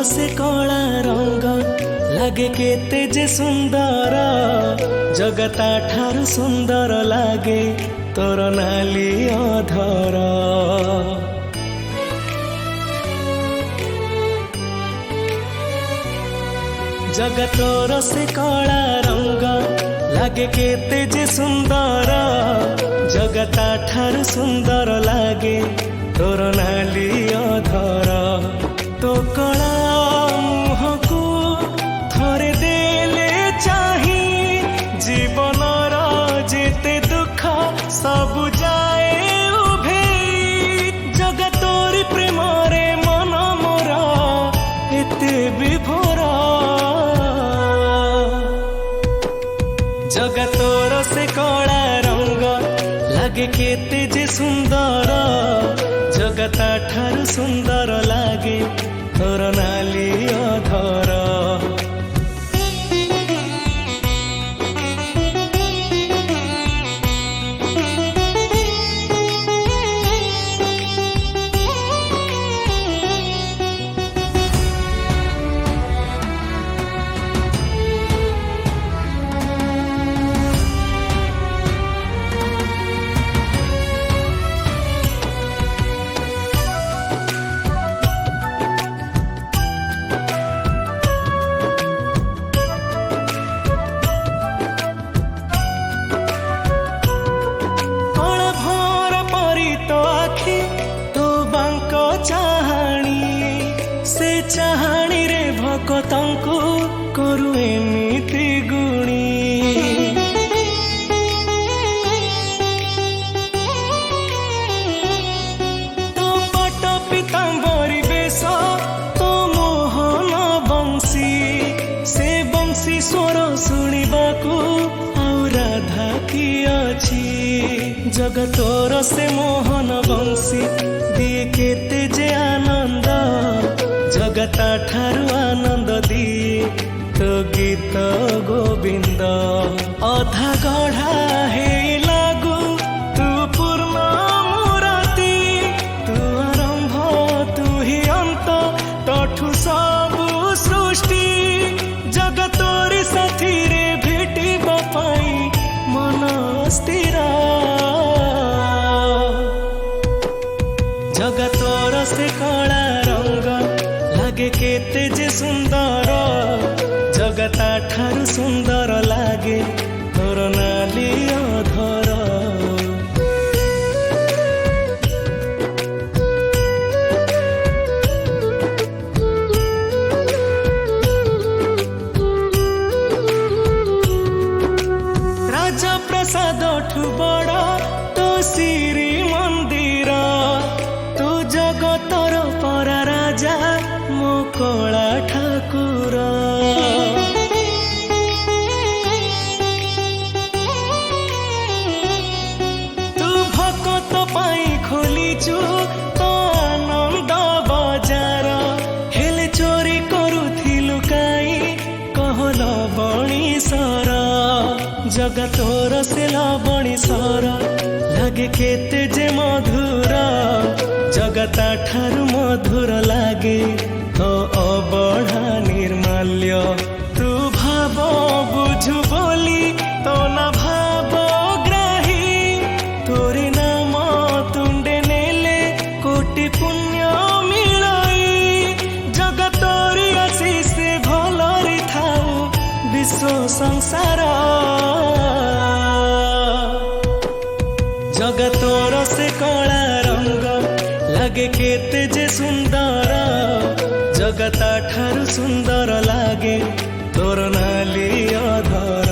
से कला रंग लागे केते जे सुंदर जगता ठारू सुंदर लागे तोर नाली अधर। जगतोर से कला रंग लागे केते जे सुंदर जगता ठारू सुंदर लागे तोर नाली अधर। तो कला मुहको थरे देले चाही जीवनर जेते दुख सब जाए उभे जगतोरी प्रेम रे मन मोर एते विभोर। जगतोर से कला रंग लागे केते जे सुंदर जगता ठारू सुंदर लागे तोर नाली अधर। चाहाणी रे भक्तंकु करू एमिति गुणी तो पट पीतांबरी बेश तो मोहन बंशी से बंशी स्वर शुणिबाकू आउ राधा की अछि। जगतोर से मोहन बंशी दिए केते जे आनंद जगता ठारू आनंद दिए तो गीत गोविंद। अधा गढ़ा हे लागू तू पूर्ण मूर्ति तू आरंभ तू ही अंत तठू सबु सृष्टि जगतोरी साथी रे भेटिबा पाई मन स्थिर। जगतोर से कला रंग लागे केते जे सुंदर जगता ठारू सुंदर लागे तोर नाली अधर। राजा प्रसाद ठू बड़ तो श्री मंदिर तू जगतर परा राजा मो कला ठाकुर। तू भकत पाई खोलीचु तो आनंद बजार हेले चोरी करुथिलु काई कहल बणीसर। जगतोर से लबणीसर लागे केते जे मधुर जगता ठारू मधुर लागे तो अबढ़ा निर्माल्य। तू भाव बुझु बोली तो ना भाव ग्राही तोरी नाम तुंडे नेले कोटि पुण्य मिलाई जगतोरी आशीष भलरी थाऊ विश्व संसार। जगतोर से कला रंग लागे केते जे सुंदर जगता ठारू सुंदर लागे तोर नाली अधर।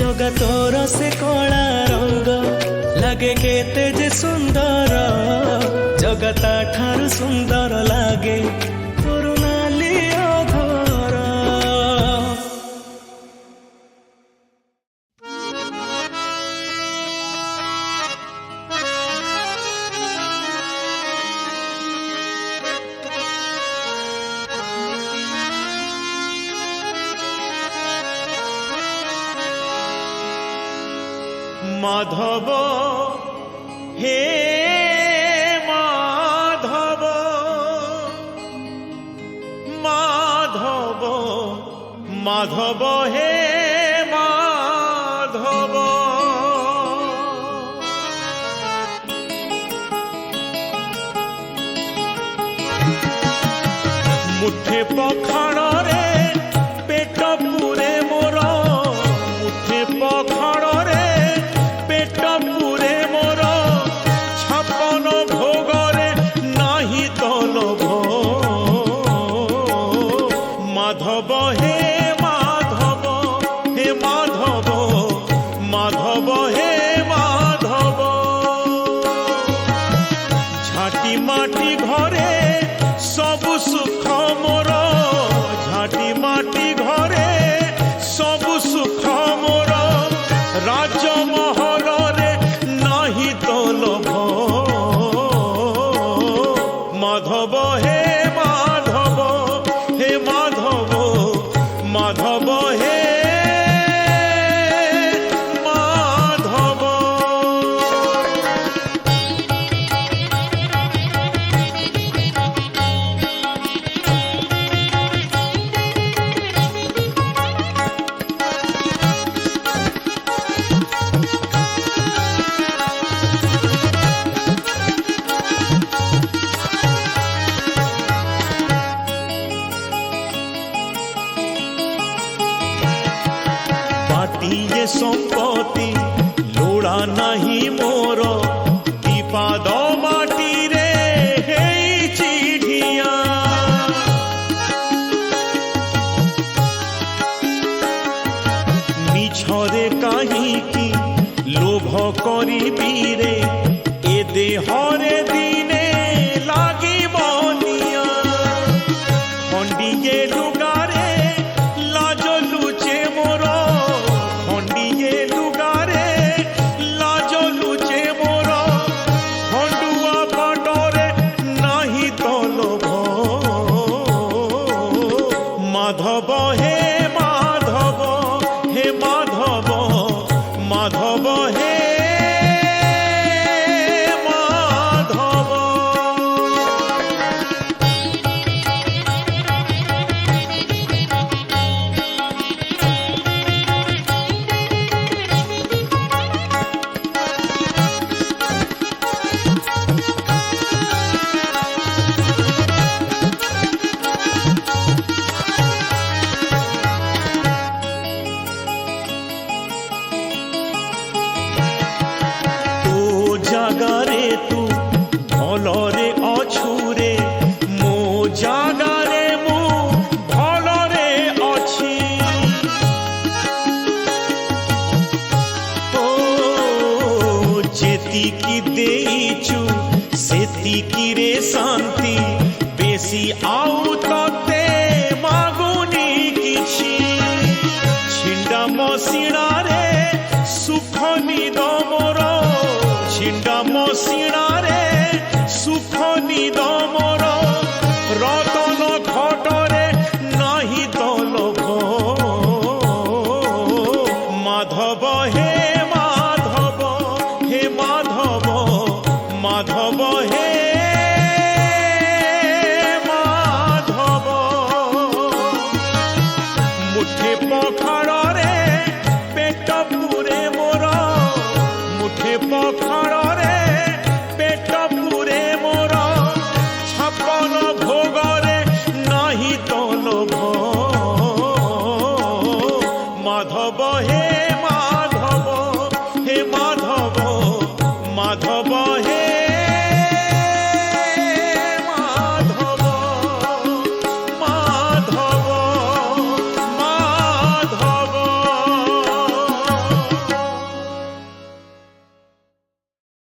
जगतोर से कला रंग लागे केते जे सुंदर जगता ठारू सुंदर लागे तोर नाली अधर। माधव हे माधव মাধব হে মাধব। মুঠে পখাড়রে পেট পুরে মোর, মুঠে পখাড়রে পেট পুরে মোর, ছাপন ভোগরে নাহি তলভ। মাধব হে মাধব, হে মাধব, মাধব হে মাধব। ঝাঁটি মাটি ঘরে সবু সুখ মোর, ঝাঁটি মাটি ঘরে সবু সুখ মোর, রাজমহলরে নাহি তলভ। মাধব হে মাধব, হে মাধব, মাধব হে মাধব। বাটিয়ে সম্পত্তি লোড়া নাহি মোর, বিপাদ মাটিরে হেইছি ঢিয়া। মিছরে কাহিকি লোভ করিবি রে, এ দেহরে দিনে লাগিব নিয়া। খণ্ডিয়ে লুগারে লাজ লুচে মোর, খণ্ডিয়ে লুগারে লাজ লুচে মোর, খণ্ডুয়া পাটরে নাহি তলভ। মাধব হে মাধব, হে মাধব, মাধব হে মাধব। জাগারে তু ভলরে অছুরে, মো জাগারে মু ভলরে অছি। ও যেতিকি দেইছু সেতিকি রে শান্তি, বেশি আউ ততে মাগুনি কিছু। ছিন্ডা মশিণারে সুখ নিদ মোর, ছিন্ডা মশিণারে সুখ নিদ মোর, রতন ঘটরে নাহি তলভ। মাধব হে মাধব, হে মাধব, মাধব হে মাধব। মুঠে পখাড়রে পেট পুরে মোর, মুঠে পখাড়